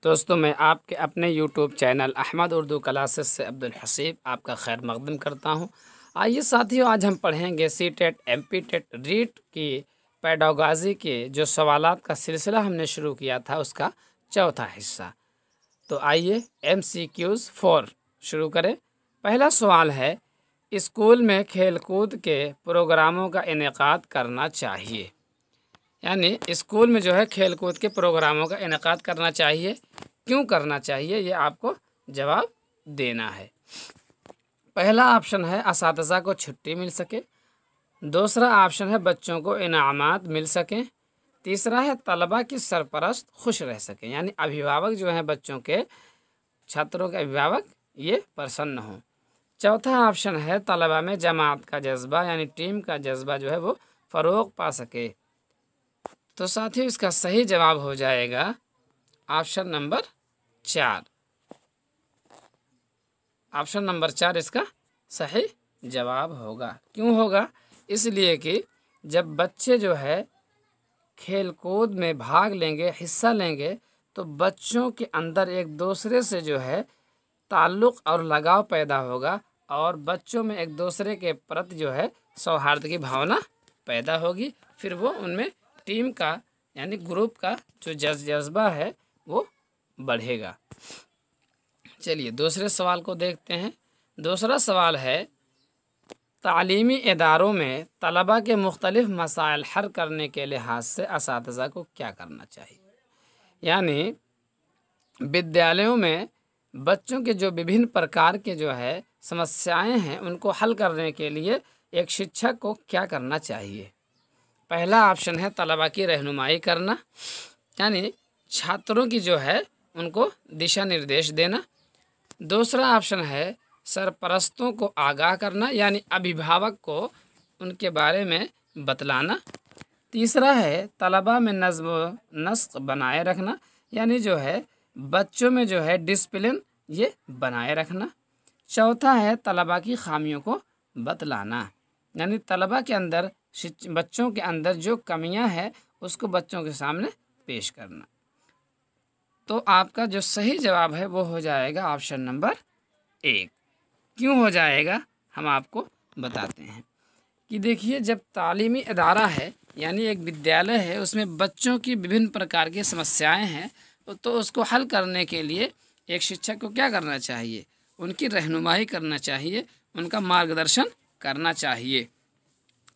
दोस्तों, मैं आपके अपने YouTube channel Ahmad Urdu classes से अब्दुल हसीब आपका खैर मकदम करता हूं। आइए साथियों, आज हम पढ़ेंगे C TET M P TET REET की पेडागॉजी के जो सवालात का सिलसिला हमने शुरू किया था उसका चौथा हिस्सा। तो आइए MCQs 4 शुरू करें। पहला सवाल है, स्कूल में खेलकूद के प्रोग्रामों का इनेकाद करना चाहिए। यानी स्कूल में जो है खेल कूद के प्रोग्रामों का इनेकाद करना चाहिए, क्यों करना चाहिए ये आपको जवाब देना है। पहला ऑप्शन है असातिज़ा को छुट्टी मिल सके। दूसरा ऑप्शन है बच्चों को इनामात मिल सकें। तीसरा है तलबा की सरपरस्त खुश रह सकें, यानी अभिभावक जो हैं बच्चों के, छात्रों के अभिभावक ये प्रसन्न हों। चौथा ऑप्शन है तलबा में जमात का जज्बा यानी टीम का जज्बा जो है वो फ़रोग पा सके। तो साथियों, इसका सही जवाब हो जाएगा ऑप्शन नंबर 4। ऑप्शन नंबर 4 इसका सही जवाब होगा। क्यों होगा? इसलिए कि जब बच्चे जो है खेल कूद में भाग लेंगे, हिस्सा लेंगे, तो बच्चों के अंदर एक दूसरे से जो है ताल्लुक़ और लगाव पैदा होगा और बच्चों में एक दूसरे के प्रति जो है सौहार्द की भावना पैदा होगी। फिर वो उनमें टीम का यानी ग्रुप का जो जज्बा है वो बढ़ेगा। चलिए दूसरे सवाल को देखते हैं। दूसरा सवाल है, तालीमी इदारों में तलबा के मुख्तलिफ मसाइल हल करने के लिहाज से असातिज़ा को क्या करना चाहिए। यानी विद्यालयों में बच्चों के जो विभिन्न प्रकार के जो है समस्याएं हैं उनको हल करने के लिए एक शिक्षक को क्या करना चाहिए। पहला ऑप्शन है तलबा की रहनुमाई करना, यानी छात्रों की जो है उनको दिशा निर्देश देना। दूसरा ऑप्शन है सरपरस्तों को आगाह करना, यानी अभिभावक को उनके बारे में बतलाना। तीसरा है तलबा में नज़्म व नस्क बनाए रखना, यानी जो है बच्चों में जो है डिसिप्लिन ये बनाए रखना। चौथा है तलबा की खामियों को बतलाना, यानी तलबा के अंदर बच्चों के अंदर जो कमियां हैं उसको बच्चों के सामने पेश करना। तो आपका जो सही जवाब है वो हो जाएगा ऑप्शन नंबर 1। क्यों हो जाएगा हम आपको बताते हैं कि देखिए, जब तालीमी इदारा है यानी एक विद्यालय है, उसमें बच्चों की विभिन्न प्रकार की समस्याएं हैं, तो उसको हल करने के लिए एक शिक्षक को क्या करना चाहिए? उनकी रहनुमाई करना चाहिए, उनका मार्गदर्शन करना चाहिए।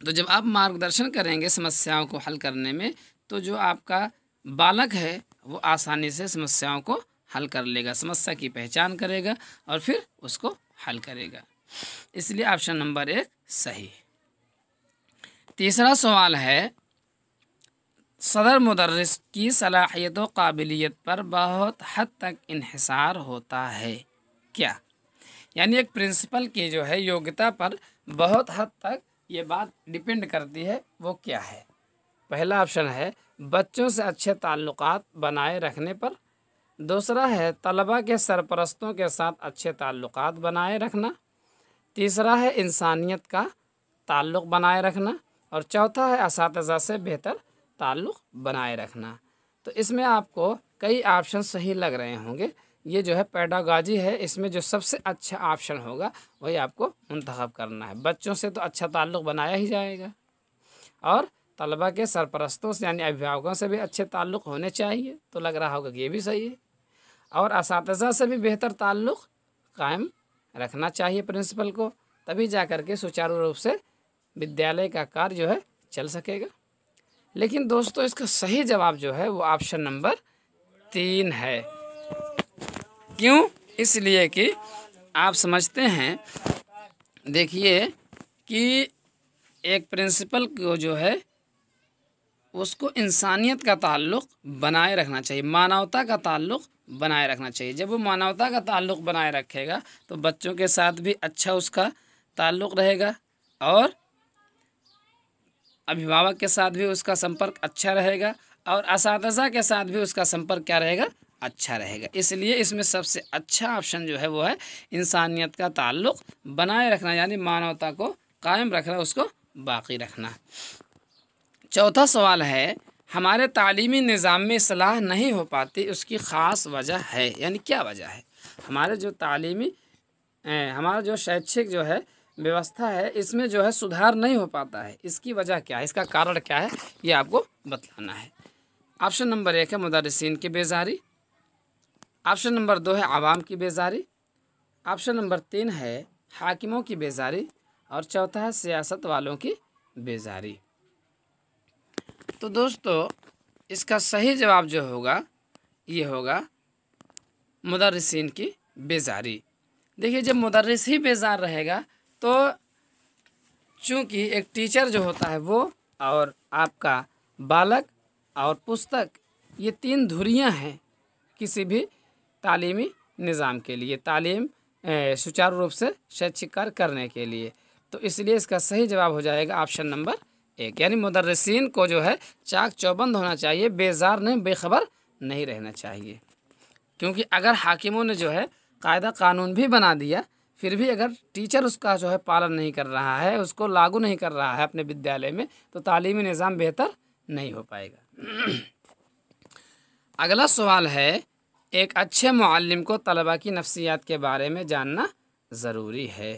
तो जब आप मार्गदर्शन करेंगे समस्याओं को हल करने में, तो जो आपका बालक है वो आसानी से समस्याओं को हल कर लेगा, समस्या की पहचान करेगा और फिर उसको हल करेगा। इसलिए ऑप्शन नंबर 1 सही। तीसरा सवाल है, सदर मुदर्रिस की सलाहियत व काबिलियत पर बहुत हद तक इन्हिसार होता है क्या। यानी एक प्रिंसिपल की जो है योग्यता पर बहुत हद तक ये बात डिपेंड करती है, वो क्या है। पहला ऑप्शन है बच्चों से अच्छे ताल्लुकात बनाए रखने पर। दूसरा है तलबा के सरपरस्तों के साथ अच्छे ताल्लुकात बनाए रखना। तीसरा है इंसानियत का ताल्लुक़ बनाए रखना। और चौथा है असातिज़ा से बेहतर ताल्लुक़ बनाए रखना। तो इसमें आपको कई ऑप्शन सही लग रहे होंगे। ये जो है पेडागॉजी है, इसमें जो सबसे अच्छा ऑप्शन होगा वही आपको मुंतखब करना है। बच्चों से तो अच्छा ताल्लुक़ बनाया ही जाएगा और तलबा के सरपरस्तों से यानी अभिभावकों से भी अच्छे ताल्लुक़ होने चाहिए। तो लग रहा होगा कि ये भी सही है। और असातिज़ा से भी बेहतर ताल्लुक़ कायम रखना चाहिए प्रिंसिपल को, तभी जा कर के सुचारू रूप से विद्यालय का कार्य जो है चल सकेगा। लेकिन दोस्तों, इसका सही जवाब जो है वो ऑप्शन नंबर 3 है। क्यों? इसलिए कि आप समझते हैं, देखिए कि एक प्रिंसिपल को जो है उसको इंसानियत का ताल्लुक़ बनाए रखना चाहिए, मानवता का ताल्लुक़ बनाए रखना चाहिए। जब वो मानवता का ताल्लुक़ बनाए रखेगा तो बच्चों के साथ भी अच्छा उसका ताल्लुक़ रहेगा और अभिभावक के साथ भी उसका संपर्क अच्छा रहेगा और असातिज़ा के साथ भी उसका संपर्क क्या रहेगा? अच्छा रहेगा। इसलिए इसमें सबसे अच्छा ऑप्शन जो है वो है इंसानियत का ताल्लुक़ बनाए रखना, यानी मानवता को कायम रखना, उसको बाकी रखना। चौथा सवाल है, हमारे तालीमी निज़ाम में इस्लाह नहीं हो पाती, उसकी ख़ास वजह है। यानी क्या वजह है? हमारे जो तालीमी हमारा जो शैक्षिक जो है व्यवस्था है, इसमें जो है सुधार नहीं हो पाता है। इसकी वजह क्या है, इसका कारण क्या है, ये आपको बतलाना है। ऑप्शन नंबर 1 है मुदर्रिसीन की बेजारी। ऑप्शन नंबर 2 है आवाम की बेजारी। ऑप्शन नंबर 3 है हाकिमों की बेजारी। और चौथा है सियासत वालों की बेजारी। तो दोस्तों, इसका सही जवाब जो होगा ये होगा मुदर्रिसीन की बेजारी। देखिए, जब मुदर्रिस ही बेजार रहेगा तो चूँकि एक टीचर जो होता है वो और आपका बालक और पुस्तक, ये 3 धुरियाँ हैं किसी भी तालीमी निज़ाम के लिए, तालीम सुचारू रूप से शैक्षिक कार्य करने के लिए। तो इसलिए इसका सही जवाब हो जाएगा ऑप्शन नंबर 1, यानी मुदर्रिसीन को जो है चाक चौबंद होना चाहिए, बेजार नहीं, बेखबर नहीं रहना चाहिए। क्योंकि अगर हाकिमों ने जो है कायदा कानून भी बना दिया, फिर भी अगर टीचर उसका जो है पालन नहीं कर रहा है, उसको लागू नहीं कर रहा है अपने विद्यालय में, तो तालीमी निज़ाम बेहतर नहीं हो पाएगा। अगला सवाल है, एक अच्छे मुअल्लिम को तलबा की नफ्सियात के बारे में जानना ज़रूरी है।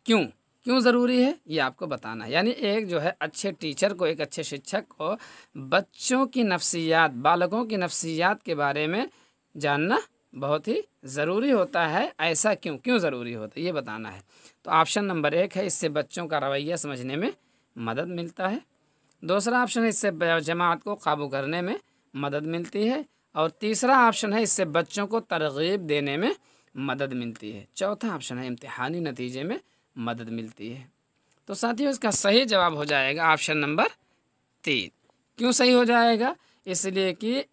क्यों क्यों ज़रूरी है, ये आपको बताना है। यानी एक जो है अच्छे टीचर को, एक अच्छे शिक्षक को बच्चों की नफ्सियात, बालकों की नफ्सियात के बारे में जानना बहुत ही ज़रूरी होता है। ऐसा क्यों ज़रूरी होता है, ये बताना है। तो ऑप्शन नंबर 1 है इससे बच्चों का रवैया समझने में मदद मिलता है। दूसरा ऑप्शन है इससे जमात को काबू करने में मदद मिलती है। और तीसरा ऑप्शन है इससे बच्चों को तरगीब देने में मदद मिलती है। चौथा ऑप्शन है इम्तिहानी नतीजे में मदद मिलती है। तो साथियों, इसका सही जवाब हो जाएगा ऑप्शन नंबर 3। क्यों सही हो जाएगा? इसलिए कि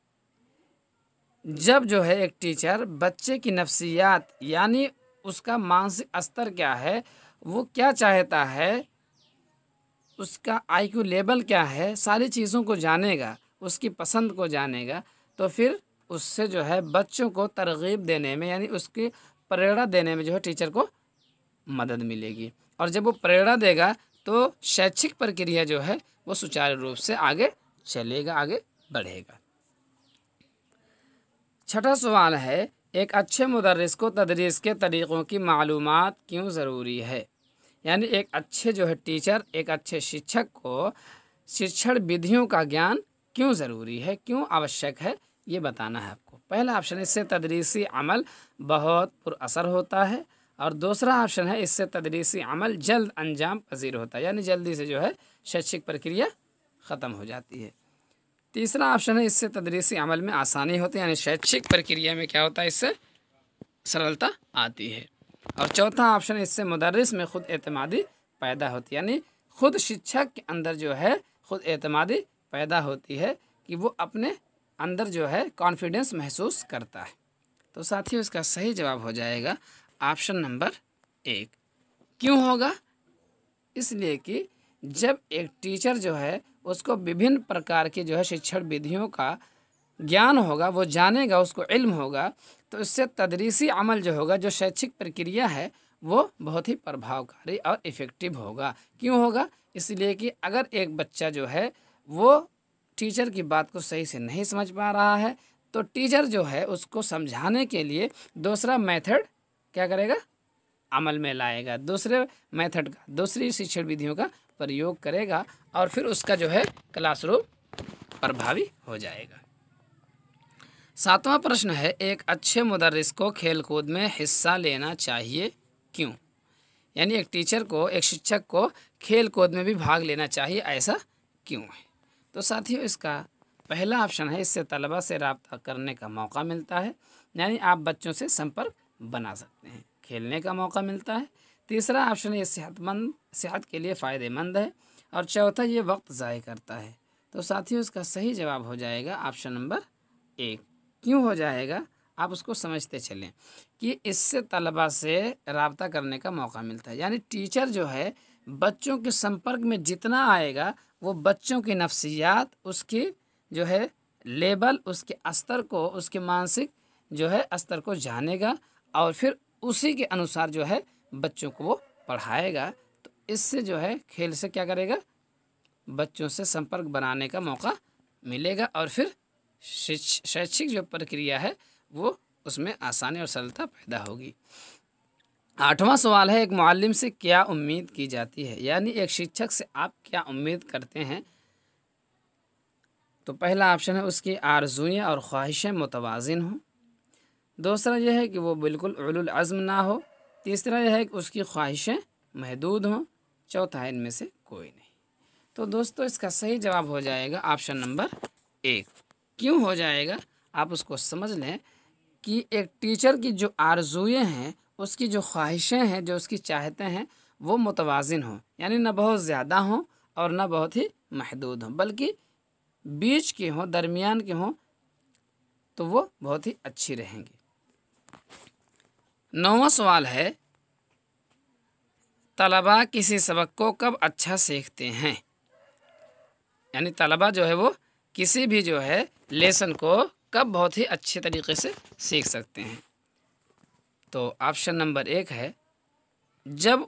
जब जो है एक टीचर बच्चे की नफ्सियात, यानी उसका मानसिक स्तर क्या है, वो क्या चाहता है, उसका आईक्यू लेवल क्या है, सारी चीज़ों को जानेगा, उसकी पसंद को जानेगा, तो फिर उससे जो है बच्चों को तरगीब देने में, यानी उसकी प्रेरणा देने में जो है टीचर को मदद मिलेगी। और जब वो प्रेरणा देगा तो शैक्षिक प्रक्रिया जो है वो सुचारू रूप से आगे चलेगा, आगे बढ़ेगा। छठा सवाल है, एक अच्छे मुदर्रिस को तदरीस के तरीक़ों की मालूमात क्यों ज़रूरी है? यानी एक अच्छे जो है टीचर, एक अच्छे शिक्षक को शिक्षण विधियों का ज्ञान क्यों ज़रूरी है, क्यों आवश्यक है, ये बताना है आपको। पहला ऑप्शन, इससे तदरीसी अमल बहुत पुरअसर होता है। और दूसरा ऑप्शन है इससे तदरीसी अमल जल्द अंजाम पजीर होता है, यानी जल्दी से जो है शैक्षिक प्रक्रिया ख़त्म हो जाती है। तीसरा ऑप्शन है इससे तदरीसी अमल में आसानी होती है, यानी शैक्षिक प्रक्रिया में क्या होता है, इससे सरलता आती है। और चौथा ऑप्शन, इससे मुदर्रिस में ख़ुद एतमादी पैदा होती है, यानी ख़ुद शिक्षक के अंदर जो है ख़ुद एतमादी पैदा होती है कि वो अपने अंदर जो है कॉन्फिडेंस महसूस करता है। तो साथियों, इसका सही जवाब हो जाएगा ऑप्शन नंबर 1। क्यों होगा? इसलिए कि जब एक टीचर जो है उसको विभिन्न प्रकार की जो है शिक्षण विधियों का ज्ञान होगा, वो जानेगा, उसको इल्म होगा, तो इससे तदरीसी अमल जो होगा, जो शैक्षिक प्रक्रिया है, वो बहुत ही प्रभावकारी और इफ़ेक्टिव होगा। क्यों होगा? इसलिए कि अगर एक बच्चा जो है वो टीचर की बात को सही से नहीं समझ पा रहा है, तो टीचर जो है उसको समझाने के लिए दूसरा मेथड क्या करेगा, अमल में लाएगा, दूसरे मेथड का, दूसरी शिक्षण विधियों का प्रयोग करेगा, और फिर उसका जो है क्लासरूम प्रभावी हो जाएगा। 7वां प्रश्न है, एक अच्छे मुदर्रिस को खेलकूद में हिस्सा लेना चाहिए, क्यों? यानी एक टीचर को, एक शिक्षक को खेल कूद में भी भाग लेना चाहिए, ऐसा क्यों है? तो साथियों, इसका पहला ऑप्शन है इससे तलबा से रब्ता करने का मौका मिलता है, यानी आप बच्चों से संपर्क बना सकते हैं, खेलने का मौका मिलता है। तीसरा ऑप्शन है ये सेहत के लिए फ़ायदेमंद है। और चौथा, ये वक्त ज़ाय करता है। तो साथियों, इसका सही जवाब हो जाएगा ऑप्शन नंबर 1। क्यों हो जाएगा, आप उसको समझते चलें कि इससे तलबा से रब्ता करने का मौका मिलता है, यानी टीचर जो है बच्चों के संपर्क में जितना आएगा, वो बच्चों की नफ्सियात, उसकी जो है लेवल, उसके स्तर को, उसके मानसिक जो है स्तर को जानेगा, और फिर उसी के अनुसार जो है बच्चों को वो पढ़ाएगा। तो इससे जो है खेल से क्या करेगा, बच्चों से संपर्क बनाने का मौका मिलेगा और फिर शैक्षिक जो प्रक्रिया है वो उसमें आसानी और सरलता पैदा होगी। 8वां सवाल है, एक मुअल्लिम से क्या उम्मीद की जाती है, यानी एक शिक्षक से आप क्या उम्मीद करते हैं। तो पहला ऑप्शन है उसकी आरज़ुएँ और ख्वाहिशें मुतवाज़िन हों। दूसरा यह है कि वो बिल्कुल उलुल अज़्म ना हो। तीसरा यह है कि उसकी ख्वाहिशें महदूद हों। चौथा है इनमें से कोई नहीं। तो दोस्तों इसका सही जवाब हो जाएगा ऑप्शन नंबर 1। क्यों हो जाएगा, आप उसको समझ लें कि एक टीचर की जो आरज़ुएँ हैं, उसकी जो ख्वाहिशें हैं, जो उसकी चाहतें हैं, वो मुतवाज़िन हों, यानी ना बहुत ज़्यादा हों और ना बहुत ही महदूद हों, बल्कि बीच के हों, दरमियान के हों, तो वो बहुत ही अच्छी रहेंगी। 9वां सवाल है, तलबा किसी सबक को कब अच्छा सीखते हैं, यानी तलबा जो है वो किसी भी जो है लेसन को कब बहुत ही अच्छे तरीके से सीख सकते हैं। तो ऑप्शन नंबर 1 है जब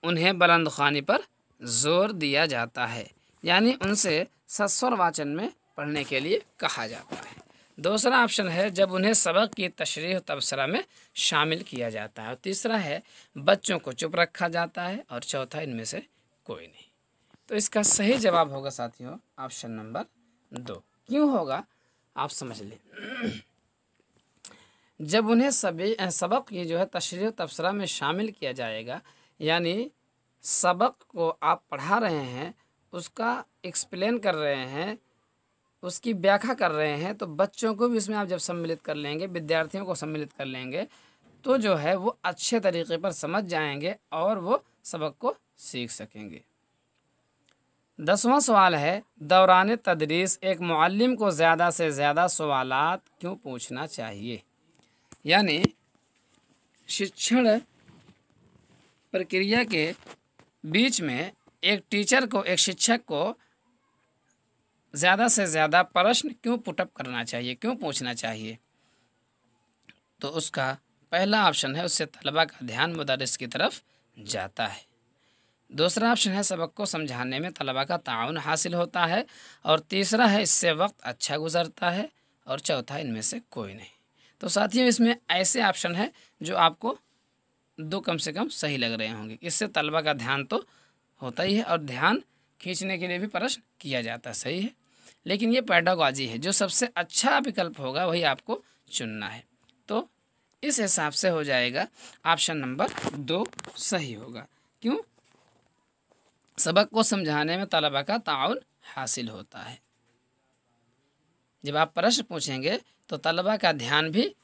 उन्हें बुलंद ख़्वानी पर ज़ोर दिया जाता है, यानी उनसे सस्वर वाचन में पढ़ने के लिए कहा जाता है। दूसरा ऑप्शन है जब उन्हें सबक की तशरीह तबसरा में शामिल किया जाता है। और तीसरा है बच्चों को चुप रखा जाता है। और चौथा इनमें से कोई नहीं। तो इसका सही जवाब होगा साथियों ऑप्शन नंबर 2। क्यों होगा आप समझ लें। जब उन्हें सबक की जो है तशरीह तबसरा में शामिल किया जाएगा, यानी सबक को आप पढ़ा रहे हैं, उसका एक्सप्लेन कर रहे हैं, उसकी व्याख्या कर रहे हैं, तो बच्चों को भी इसमें आप जब सम्मिलित कर लेंगे, विद्यार्थियों को सम्मिलित कर लेंगे, तो जो है वो अच्छे तरीके पर समझ जाएंगे और वो सबक को सीख सकेंगे। 10वां सवाल है, दौरान तदरीस एक मुअल्लिम को ज़्यादा से ज़्यादा सवालात क्यों पूछना चाहिए, यानी शिक्षण प्रक्रिया के बीच में एक टीचर को, एक शिक्षक को ज़्यादा से ज़्यादा प्रश्न क्यों पुटअप करना चाहिए, क्यों पूछना चाहिए। तो उसका पहला ऑप्शन है उससे तलबा का ध्यान मुदर्रिस की तरफ जाता है। दूसरा ऑप्शन है सबक को समझाने में तलबा का ताउन हासिल होता है। और तीसरा है इससे वक्त अच्छा गुजरता है। और चौथा इनमें से कोई नहीं। तो साथियों इसमें ऐसे ऑप्शन है जो आपको 2 कम से कम सही लग रहे होंगे। इससे तलबा का ध्यान तो होता ही है और ध्यान खींचने के लिए भी प्रश्न किया जाता है, सही है। लेकिन ये पेडागॉजी है, जो सबसे अच्छा विकल्प होगा वही आपको चुनना है। तो इस हिसाब से हो जाएगा ऑप्शन नंबर 2 सही होगा। क्यों? सबक को समझाने में तलबा का ताउन हासिल होता है। जब आप प्रश्न पूछेंगे तो तलबा का ध्यान भी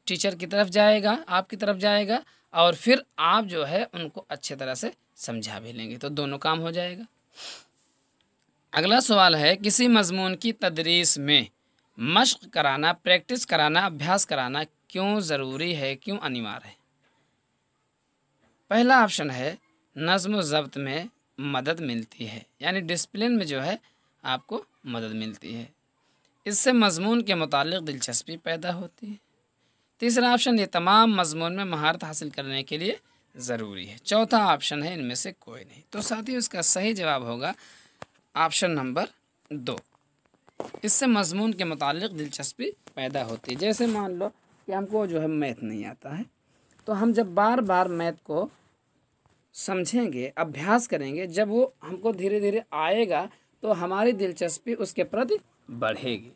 टीचर की तरफ जाएगा, आपकी तरफ जाएगा, और फिर आप जो है उनको अच्छे तरह से समझा भी लेंगे, तो दोनों काम हो जाएगा। अगला सवाल है, किसी मजमून की तदरीस में मश्क कराना, प्रैक्टिस कराना, अभ्यास कराना क्यों ज़रूरी है, क्यों अनिवार्य है। पहला ऑप्शन है नज़्म व ज़ब्त में मदद मिलती है, यानी डिसिप्लिन में जो है आपको मदद मिलती है। इससे मजमून के मुतालिक दिलचस्पी पैदा होती है। तीसरा ऑप्शन ये तमाम मजमून में महारत हासिल करने के लिए ज़रूरी है। चौथा ऑप्शन है इनमें से कोई नहीं। तो साथियों इसका सही जवाब होगा ऑप्शन नंबर 2। इससे मजमून के मुतालिक दिलचस्पी पैदा होती है। जैसे मान लो कि हमको जो है मैथ नहीं आता है, तो हम जब बार बार मैथ को समझेंगे, अभ्यास करेंगे, जब वो हमको धीरे धीरे आएगा तो हमारी दिलचस्पी उसके प्रति बढ़ेगी।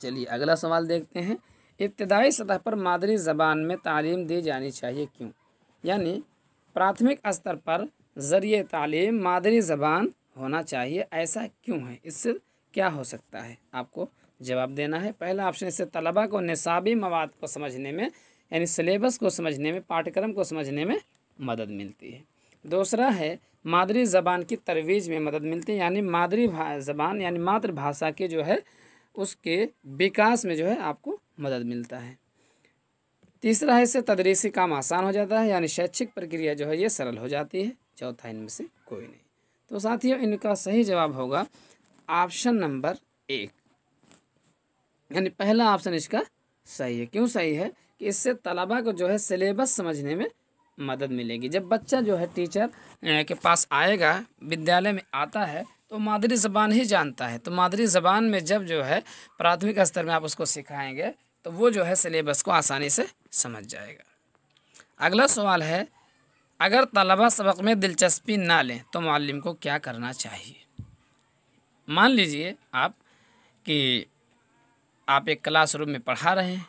चलिए अगला सवाल देखते हैं। इब्तदाई सतह पर मादरी ज़बान में तालीम दी जानी चाहिए क्यों, यानी प्राथमिक स्तर पर ज़रिए तालीम मादरी ज़बान होना चाहिए, ऐसा क्यों है, इससे क्या हो सकता है, आपको जवाब देना है। पहला ऑप्शन, इससे तलबा को निसाबी मवाद को समझने में, यानी सिलेबस को समझने में, पाठ्यक्रम को समझने में मदद मिलती है। दूसरा है मादरी ज़बान की तरवीज में मदद मिलती है, यानी मादरी ज़बान यानी मातृभाषा के जो है उसके विकास में जो है आपको मदद मिलता है। तीसरा है इससे तदरीसी काम आसान हो जाता है, यानी शैक्षिक प्रक्रिया जो है ये सरल हो जाती है। चौथा इनमें से कोई नहीं। तो साथियों इनका सही जवाब होगा ऑप्शन नंबर 1, यानी पहला ऑप्शन इसका सही है। क्यों सही है कि इससे तलबा को जो है सिलेबस समझने में मदद मिलेगी। जब बच्चा जो है टीचर के पास आएगा, विद्यालय में आता है, तो मादरी ज़बान ही जानता है। तो मादरी ज़बान में जब जो है प्राथमिक स्तर में आप उसको सिखाएंगे तो वो जो है सिलेबस को आसानी से समझ जाएगा। अगला सवाल है, अगर तलबा सबक में दिलचस्पी ना लें तो मुअल्लिम को क्या करना चाहिए? मान लीजिए कि आप एक क्लासरूम में पढ़ा रहे हैं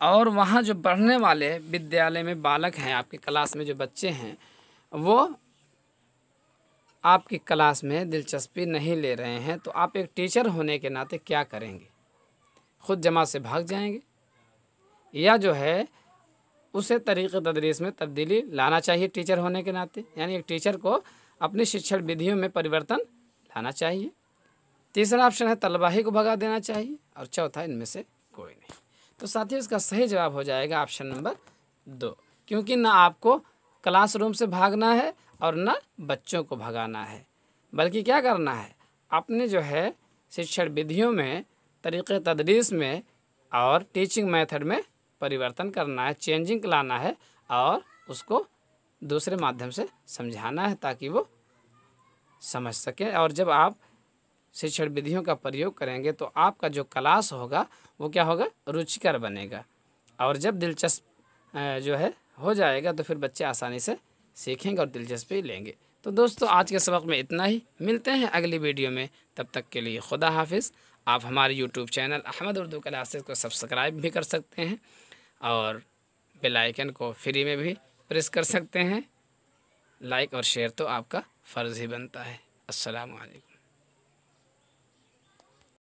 और वहाँ जो पढ़ने वाले विद्यालय में बालक हैं, आपकी क्लास में जो बच्चे हैं, वो आपकी क्लास में दिलचस्पी नहीं ले रहे हैं, तो आप एक टीचर होने के नाते क्या करेंगे? ख़ुद जमात से भाग जाएंगे या जो है उसे तरीक़े तदरीस में तब्दीली लाना चाहिए टीचर होने के नाते, यानी एक टीचर को अपनी शिक्षण विधियों में परिवर्तन लाना चाहिए। तीसरा ऑप्शन है तलबा ही को भगा देना चाहिए और चौथा इनमें से कोई नहीं। तो साथियों इसका सही जवाब हो जाएगा ऑप्शन नंबर 2, क्योंकि ना आपको क्लासरूम से भागना है और ना बच्चों को भगाना है, बल्कि क्या करना है, अपने जो है शिक्षण विधियों में, तरीक़े तदरीस में और टीचिंग मेथड में परिवर्तन करना है, चेंजिंग लाना है और उसको दूसरे माध्यम से समझाना है ताकि वो समझ सके। और जब आप शिक्षण विधियों का प्रयोग करेंगे तो आपका जो क्लास होगा वो क्या होगा, रुचिकर बनेगा। और जब दिलचस्प जो है हो जाएगा तो फिर बच्चे आसानी से सीखेंगे और दिलचस्पी लेंगे। तो दोस्तों आज के सबक में इतना ही, मिलते हैं अगली वीडियो में, तब तक के लिए खुदा हाफिज़। आप हमारे YouTube channel Ahmad Urdu classes को सब्सक्राइब भी कर सकते हैं और बेल आइकन को फ्री में भी प्रेस कर सकते हैं। लाइक और शेयर तो आपका फ़र्ज़ ही बनता है। अस्सलामु अलैकुम।